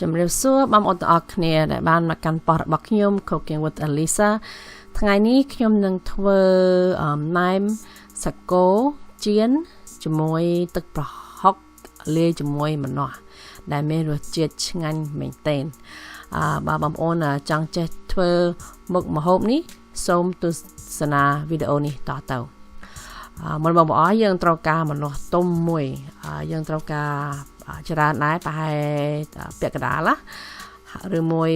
ជំរាបសួរបងប្អូនទាំងអស់គ្នាដែលបានមកកាន់ប៉ុស្តិ៍របស់ខ្ញុំ Cooking with Elissa ថ្ងៃនេះខ្ញុំនឹងធ្វើណែមសាកូចៀនជាមួយទឹកប្រហុកលាយជាមួយម្នាស់ដែលមានរសជាតិឆ្ងាញ់មែនទែនបើបងប្អូនចង់ចេះធ្វើមុខម្ហូបនេះសូមទស្សនាវីដេអូនេះតទៅមុនបងប្អូនយើងត្រូវការម្នាស់ទុំមួយយើងត្រូវការច្រើនដែរប្រហែលពាក់កណ្ដាលឬមួយ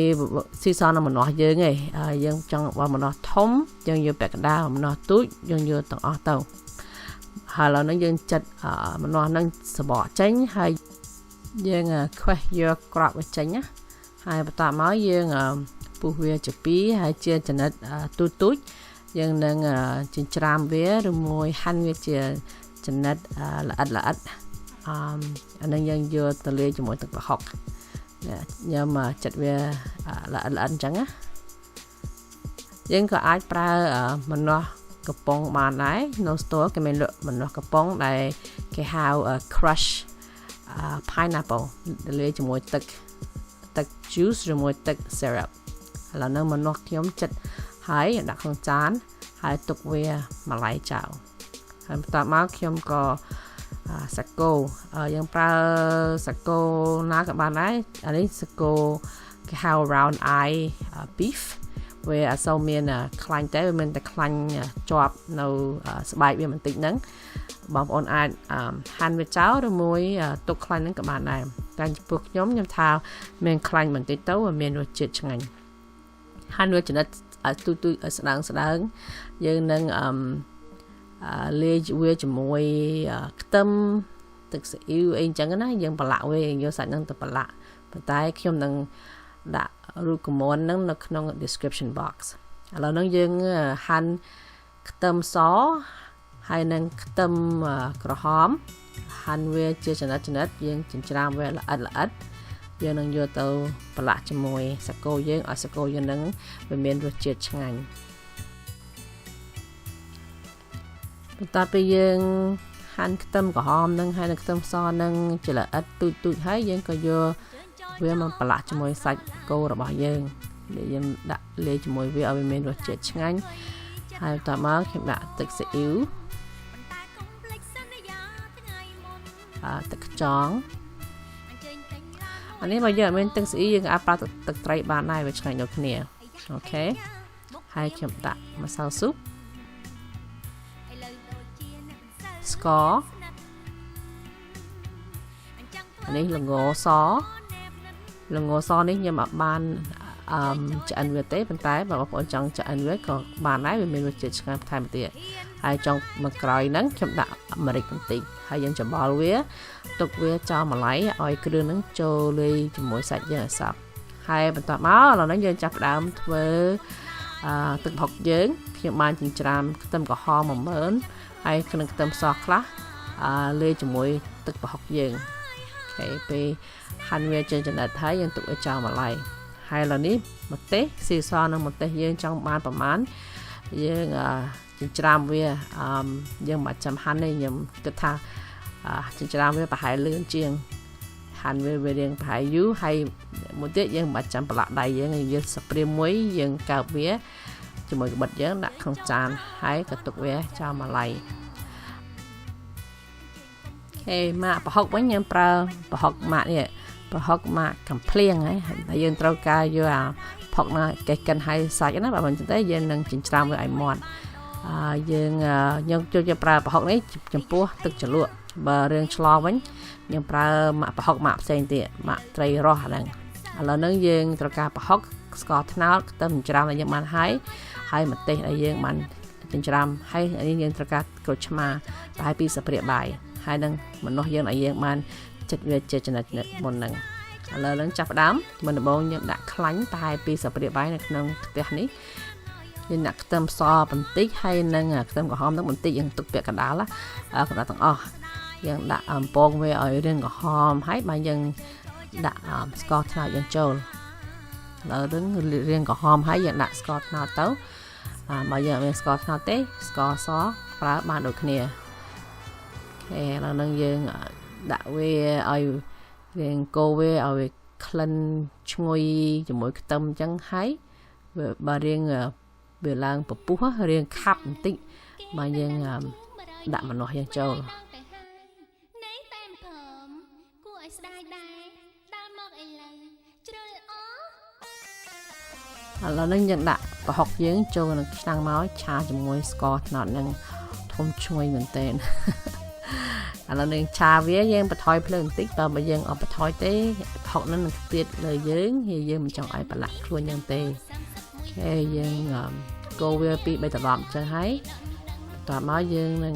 ស៊ីសនម្នាស់យើងឯងយើងចង់បើម្នាស់ធំយើងយកពាក់កណ្ដាលម្នាស់ទូចយើងយកទាំងអស់ទៅហើយឥឡូវនេះយើងចាត់ម្នាស់នឹងសបកចេញហើយយើងខ្វេះយកក្រកវាចេញណាហើយបន្ទាប់មកយើងពុះវាជាពីរហើយជាចំណិតទូចយើងនឹងចិញ្ច្រាំវាឬមួយហាន់វាជាចំណិតល្អិតអានឹងយើងយកទៅលាយជាមួយទឹកប្រហុកខ្ញុំចាត់វាល្អិតអញ្ចឹងណាយើងក៏អាចប្រើម្នាស់កំប៉ុងបានដែរនៅ store គេមានលក់ម្នាស់កំប៉ុងដែលគេហៅ crush pineapple លាយជាមួយទឹក juice ឬមួយទឹក syrup ឥឡូវនៅម្នាស់ខ្ញុំចាត់ហើយដាក់ក្នុងចានហើយទុកវាម្លាយចោលហើយបន្ទាប់មកខ្ញុំក៏សាកូយើងប្រើសាកូណាក៏បានដែរអានេះសាកូគេហៅ round eye beef វាអត់សូវមានខ្លាញ់តែវាមានតែខ្លាញ់ជាប់នៅស្បែកវាបន្តិចហ្នឹងបងប្អូនអាចហាន់វាចោលឬមួយទុកខ្លាញ់ហ្នឹងក៏បានដែរតែចំពោះខ្ញុំថាមានខ្លាញ់បន្តិចទៅវាមានរសជាតិឆ្ងាញ់ហាន់វាចំណិតទូចស្ដើងយើងនឹងលាយវាជាមួយខ្ទឹមទឹកស៊ីអ៊ីវអីអញ្ចឹងណាយើងប្រឡាក់វាយកសាច់ហ្នឹងទៅប្រឡាក់ប៉ុន្តែខ្ញុំនឹងដាក់រូបកមន់ហ្នឹងនៅក្នុង description box ឥឡូវហ្នឹងយើងហាន់ខ្ទឹមសហើយនឹងខ្ទឹមក្រហមហាន់វាជាចំណិតយើងចិញ្ច្រាំវាល្អិតយើងនឹងយកទៅប្រឡាក់ជាមួយសាកូយើងឲ្យសាកូយើងហ្នឹងវាមានរសជាតិឆ្ងាញ់បន្ទាប់ពីយើងហាន់ខ្ទឹមក្រហមនឹងហើយនឹងខ្ទឹមសនឹងជាល្អិតទូចហើយយើងក៏យកវាមកប្រឡាក់ជាមួយសាច់គោរបស់យើងដែលយើងដាក់លាយជាមួយវាឲ្យវាមានរសជាតិឆ្ងាញ់ហើយបន្ទាប់មកខ្ញុំដាក់ទឹកស៊ីអ៊ីវទឹកខ្យងអានេះបើយើងអត់មានទឹកស៊ីអ៊ីវយើងអាចប្រើទឹកត្រីបានដែរវាឆ្ងាញ់ដូចគ្នាអូខេហើយខ្ញុំដាក់ម្សៅស៊ុបស្ករអានេះល្ងសនេះខ្ញុំអត់បានឆ្អិនវាទេប៉ុន្តែបើបងប្អូនចង់ឆ្អិនវាក៏បានដែរវាមានរសជាតិឆ្ងាញ់បន្ថែមទៀតហើយចុងមកក្រោយហ្នឹងខ្ញុំដាក់អាមេរិកបន្តិចហើយយើងច្របល់វាទុកវាចោលម្ល៉េះឲ្យគ្រឿងហ្នឹងចូលលាយជាមួយសាច់យើងឲ្យសព្វហើយបន្ទាប់មកឥឡូវហ្នឹងយើងចាប់ផ្ដើមធ្វើទឹកប្រហុកយើងខ្ញុំបានចិញ្ច្រាំខ្ទឹមក្រហម10000ហើយក្នុងខ្ទឹមសខ្លះលាយជាមួយទឹកប្រហុកយើងអូខេពេលហាន់វាជាចំណិតហើយយើងទុកវាចោលម្ល៉េះហើយឥឡូវនេះម្ទេសស៊ីសនឹងម្ទេសយើងចង់បានប្រមាណយើងចិញ្ច្រាំវាយើងមិនចាំហាន់ទេខ្ញុំគិតថាចិញ្ច្រាំវាប្រហែលលឿនជាងហាន់វារៀងប្រហែលយូរហើយមួយទៀតយើងមិនចាំប្រឡាក់ដៃយើងស្ព្រាមមួយយើងកើបវាជាមួយក្បិតយើងដាក់ក្នុងចានហើយក៏ទុកវាចោលម្ល៉េះម៉ាក់ប្រហុកវិញយើងប្រើប្រហុកម៉ាក់នេះប្រហុកម៉ាក់កំភ្លៀងហើយយើងត្រូវការយកអាផុកណាកេះកិនហើយសាច់ណាបើមិនចឹងទេយើងនឹងចិញ្ច្រាំវាឲ្យមាត់យើងយកប្រើប្រហុកនេះចំពោះទឹកជ្រលក់បើរឿងឆ្លវិញយើងប្រើម៉ាក់ប្រហុកម៉ាក់ផ្សេងទៀតម៉ាក់ត្រីរ៉ស់ហ្នឹងឥឡូវហ្នឹងយើងត្រូវការប្រហុកស្ករត្នោតខ្ទឹមចិញ្ច្រាំដែលយើងបានហើយម្ទេសដែលយើងបានចិញ្ច្រាំហើយនេះយើងត្រូវការក្រូចឆ្មាប្រហែល2ស្លាបព្រាបាយហើយនឹងម្នាស់យើងដែលយើងបានចិតវាជាចំណិតមុនហ្នឹងឥឡូវហ្នឹងចាប់ផ្ដើមមុនដំបូងយើងដាក់ខ្លាញ់ប្រហែល2ស្លាបព្រាបាយនៅក្នុងខ្ទះនេះយើងដាក់ខ្ទឹមសបន្តិចហើយនឹងខ្ទឹមក្រហមហ្នឹងបន្តិចយើងទុកពាក់កណ្ដាលទាំងអស់យើងដាក់អំពងវាឲ្យរាងក្រហមហើយបើយើងដាក់ស្ករត្នោតយើងចូលឥឡូវហ្នឹងរាងក្រហមហើយយើងដាក់ស្ករត្នោតទៅបើយើងអត់មានស្ករត្នោតទេស្ករសប្រើបានដូចគ្នាឥឡូវហ្នឹងយើងដាក់វាឲ្យរាងកូរវាឲ្យ ក្លិនឈ្ងុយជាមួយខ្ទឹមអញ្ចឹងហើយបើរៀងវាឡើងពពុះរៀងខាប់បន្តិចបើយើងដាក់ម្នាស់យើងចូលឥឡូវនេះយើងដាក់ប្រហុកយើងចូលក្នុងឆ្នាំងមកឆាជាមួយស្ករត្នោតនឹងធំឈ្ងុយមែនតើឥឡូវនេះឆាវាយើងបន្ថយភ្លើងបន្តិចបើយើងអត់បន្ថយទេប្រហុកនឹងខ្ទាតលើយើងហើយយើងមិនចង់ឲ្យប្រឡាក់ខ្លួនយើងទេអូខេយើងកូរវាពី3ត្រឡប់អញ្ចឹងហើយបន្ទាប់មកយើងនឹង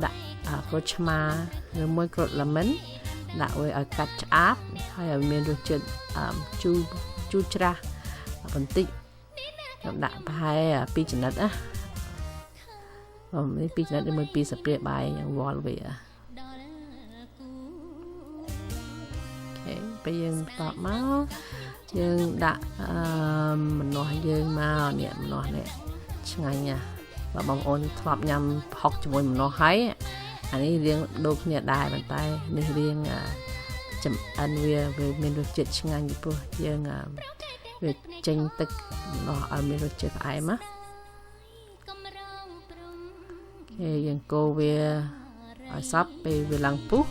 ដាក់ក្រូចឆ្មាឬមួយក្រូច lemon ដាក់វាឲ្យកាត់ឆ្អាបហើយឲ្យមានរសជាតិជូរច្រាស់បន្តិចខ្ញុំដាក់ប្រហែល2ចំណិតណានេះ2ចំណិតជាមួយ2ស្លាបព្រាបាយយ៉ាងវល់វាអូខេពេលយើងតបមកយើងដាក់ម្នាស់យើងមកនេះម្នាស់នេះឆ្ងាញ់ណាស់បើបងប្អូនធ្លាប់ញ៉ាំប្រហុកជាមួយម្នាស់ហើយអានេះរៀងដូចគ្នាដែរប៉ុន្តែនេះរៀងចំអិនវាមានរសជាតិឆ្ងាញ់ពីព្រោះយើងវាចេញទឹកម្នាស់ឲ្យមានរសជាតិផ្អែមណាគេយើងកូរវាឲ្យសព្វពេលវាឡើងពុះ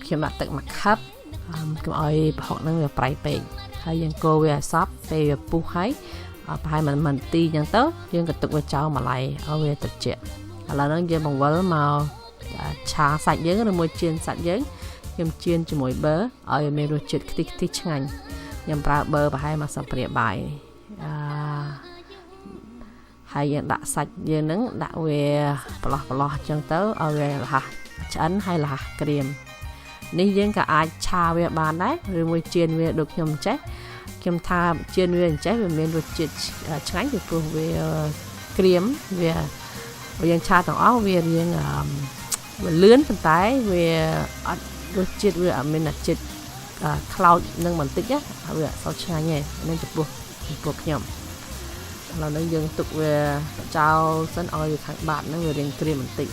ខ្ញុំដាក់ទឹក1ខាប់កុំឲ្យប្រហុកហ្នឹងវាប្រៃពេកហើយយើងកូរវាឲ្យសព្វពេលវាពុះហើយប្រហែល1នាទីអញ្ចឹងទៅយើងក៏ទុកវាចោលម្ល៉េះឲ្យវាត្រជាក់ឥឡូវហ្នឹងយើងបង្វិលមកឆាសាច់យើងឬមួយចៀនសាច់យើងខ្ញុំចៀនជាមួយប៊ឺឲ្យមានរសជាតិខ្ទិះឆ្ងាញ់ខ្ញុំប្រើប៊ឺប្រហែល1ស្លាបព្រាបាយហើយយើងដាក់សាច់យើងហ្នឹងដាក់វាប្រឡោះអញ្ចឹងទៅឲ្យវាលះឆ្អិនហើយលះក្រៀមនេះយើងក៏អាចឆាវាបានដែរឬមួយចៀនវាដូចខ្ញុំចេះខ្ញុំថាចៀនវាអញ្ចេះវាមានរសជាតិឆ្ងាញ់ពីព្រោះវាក្រៀមវាយើងឆាទាំងអស់វារៀងវាលឿនប៉ុន្តែវាអត់រសជាតិវាអត់មានជាតិខ្លោចនឹងបន្តិចណាវាអត់សូវឆ្ងាញ់ទេនឹងចំពោះខ្ញុំឥឡូវនេះយើងទុកវាចោលសិនឲ្យវាខាងបាតហ្នឹងវារៀងក្រៀមបន្តិច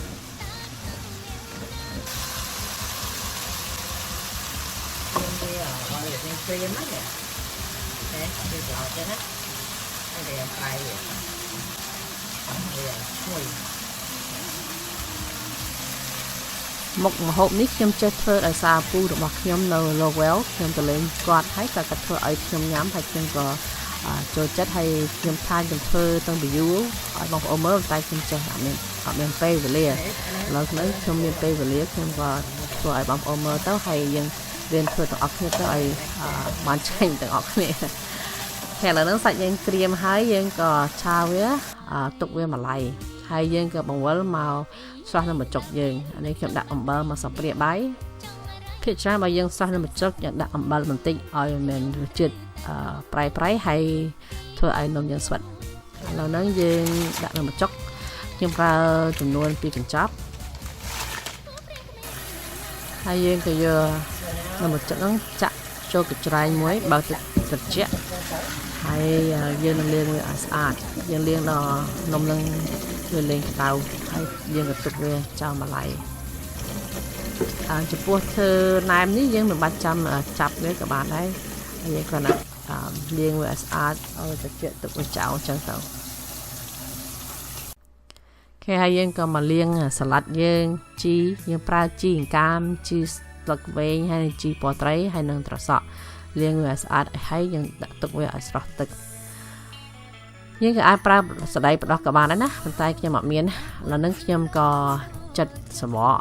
ក្រៀមណាស់តែវាឡោចចឹងណាហើយវាប្រៃវាឈ្ងុយមុខម្ហូបនេះខ្ញុំចេះធ្វើដោយសារពូរបស់ខ្ញុំនៅ Lowell ខ្ញុំទៅលេងគាត់ហើយក៏គាត់ធ្វើឲ្យខ្ញុំញ៉ាំហើយខ្ញុំក៏ចូលចិត្តហើយខ្ញុំថាខ្ញុំធ្វើតាំងពីយូរឲ្យបងប្អូនមើលតែខ្ញុំចេះអត់មានពេលវេលាឥឡូវនេះខ្ញុំមានពេលវេលាខ្ញុំក៏ធ្វើឲ្យបងប្អូនមើលទៅហើយយើងរៀនធ្វើទាំងអស់គ្នាទៅឲ្យបានឆ្ងាញ់ទាំងអស់គ្នាហើយឥឡូវនេះសាច់យើងក្រៀមហើយយើងក៏ឆាវាទុកវាម្ល៉េះហើយយើងក៏បង្វិលមកស្រោះនៅម្ជុកយើងអានេះខ្ញុំដាក់អំបិល1ស្លាបព្រាបាយភាគច្រើនបើយើងស្រោះនៅម្ជុកយើងដាក់អំបិលបន្តិចឲ្យមានរសជាតិប្រៃហើយធ្វើឲ្យនំយើងស្វិតឥឡូវហ្នឹងយើងដាក់នៅម្ជុកខ្ញុំប្រើចំនួន2កញ្ចប់ហើយយើងក៏យកនៅម្ជុកហ្នឹងចាក់ចូលកញ្ច្រែងមួយបើទឹកត្រជាក់ហើយយើងនឹងលាងវាឲ្យស្អាតយើងលាងដល់នំនឹងវាលែងក្តៅហើយយើងក៏ទុកវាចោលម្ល៉េះចំពោះធ្វើណែមនេះយើងមិនបាច់ចាំចាប់វាក៏បានដែរហើយយើងគ្រាន់តែលាងវាឲ្យស្អាតឲ្យត្រជាក់ទុកវាចោលអញ្ចឹងទៅគេហើយយើងក៏មកលាងសាឡាត់យើងជីយើងប្រើជីអង្កាមជីស្លឹកវែងហើយជីពណ៌ត្រីហើយនឹងត្រសក់លាងវាឲ្យស្អាតហើយយើងដាក់ទុកវាឲ្យស្រស់ទឹកយើងក៏អាចប្រើសណ្តែកផ្ដោះក៏បានដែរណាប៉ុន្តែខ្ញុំអត់មានឥឡូវនេះខ្ញុំក៏ចិតសបក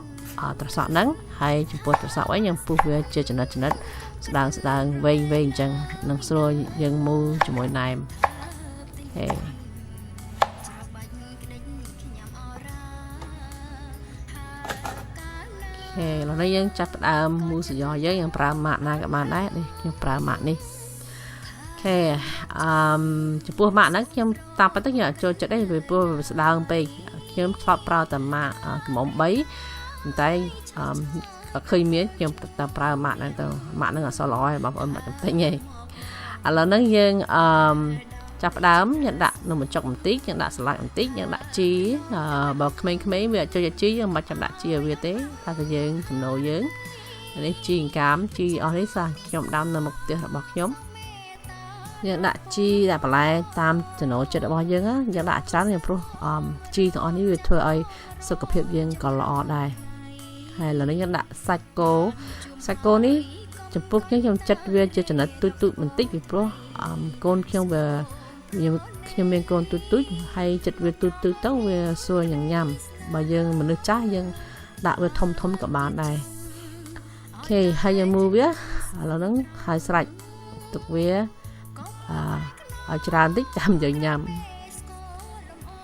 ត្រសក់ហ្នឹងហើយចំពោះត្រសក់វិញខ្ញុំពុះវាជាចំណិតស្ដើងវែងអញ្ចឹងនឹងស្រួលយើងមូលជាមួយណែមហេឥឡូវនេះយើងចាប់ផ្ដើមមូលសាយ៉យើងប្រើម៉ាក់ណាក៏បានដែរនេះខ្ញុំប្រើម៉ាក់នេះចំពោះម៉ាក់ហ្នឹងខ្ញុំតាមពិតទៅខ្ញុំអត់ចូលចិត្តទេពីព្រោះវាស្ដើងពេកខ្ញុំធ្លាប់ប្រើតែម៉ាក់កំមុំ3ប៉ុន្តែឃើញមានខ្ញុំតែប្រើម៉ាក់ហ្នឹងទៅម៉ាក់ហ្នឹងអត់សូវល្អទេបងប្អូនមិនចាំពេញទេឥឡូវហ្នឹងយើងចាប់ផ្ដើមយើងដាក់នំបញ្ចុកបន្តិចយើងដាក់ស្លាច់បន្តិចយើងដាក់ជីបើក្មេងៗវាអត់ចូលចិត្តជីយើងមិនចាំដាក់ជីឲ្យវាទេតែយើងចំណូលយើង នេះជីកាមជីអស់នេះសាខ្ញុំដាំនៅមុខផ្ទះរបស់ខ្ញុំយើងដាក់ជីដាក់បន្លែតាមចំណូលចិត្តរបស់យើងយើងដាក់ច្រើនយើងព្រោះជីទាំងអស់នេះវាធ្វើឲ្យសុខភាពយើងក៏ល្អដែរហើយឥឡូវនេះយើងដាក់សាច់គោនេះចំពោះខ្ញុំចិត្តវាជាចំណិតទូចបន្តិចពីព្រោះកូនខ្ញុំខ្ញុំមានកូនទូចហើយចិត្តវាទូចទៅវាស្រួលញ៉ាំបើយើងមនុស្សចាស់យើងដាក់វាធំក៏បានដែរអូខេហើយយើងមើលវាឥឡូវហ្នឹងហើយស្រេចទុកវាឲ្យច្រើនតិចចាំយើងញ៉ាំ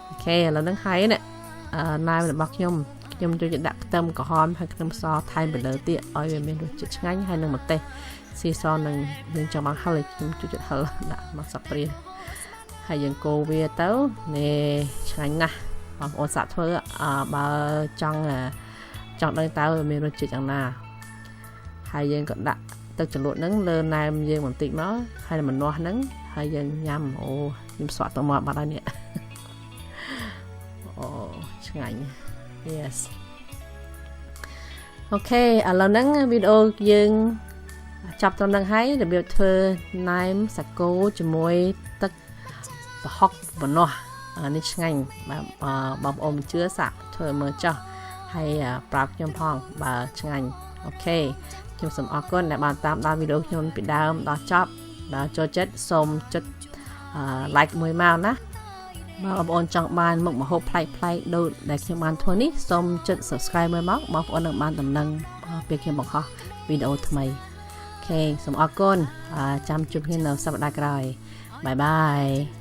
អូខេឥឡូវហ្នឹងហើយណាណែមរបស់ខ្ញុំចូលចិត្តដាក់ខ្ទឹមក្រហមហើយខ្ទឹមសថែមពីលើទៀតឲ្យវាមានរសជាតិឆ្ងាញ់ហើយនឹងម្ទេសស៊ីសនឹងយើងចង់បានហឹរខ្ញុំចូលចិត្តហឹរដាក់មកសាប់ព្រាហើយយើងកូរវាទៅនេះឆ្ងាញ់ណាស់បងប្អូនសាក់ធ្វើបើចង់ដឹងតើមានរសជាតិយ៉ាងណាហើយយើងក៏ដាក់ទឹកជ្រលក់ហ្នឹងលើណែមយើងបន្តិចមកហើយម្នាស់ហ្នឹងហើយយើងញ៉ាំអូខ្ញុំស្វាក់ទៅមកបាត់ហើយនេះអូឆ្ងាញ់ yes អូខេឥឡូវហ្នឹងវីដេអូយើងចាប់ត្រឹមហ្នឹងហើយរបៀបធ្វើណែមសាគូជាមួយទឹកប្រហុកបំណោះនេះឆ្ងាញ់បងប្អូនមិនជឿសាក់ធ្វើមើលចុះហើយប្រាប់ខ្ញុំផងបើឆ្ងាញ់អូខេខ្ញុំសូមអរគុណដែលបានតាមដានវីដេអូខ្ញុំពីដើមដល់ចប់ដល់ចូលចិត្តសូមចុច like មួយមកណាបើបងប្អូនចង់បានមុខម្ហូបប្លែកដូចដែលខ្ញុំបានធ្វើនេះសូមចុច subscribe មួយមកបងប្អូននឹងបានដំណឹងពេលខ្ញុំបង្ហោះវីដេអូថ្មីអូខេសូមអរគុណចាំជួបគ្នានៅសប្តាហ៍ក្រោយបាយបាយ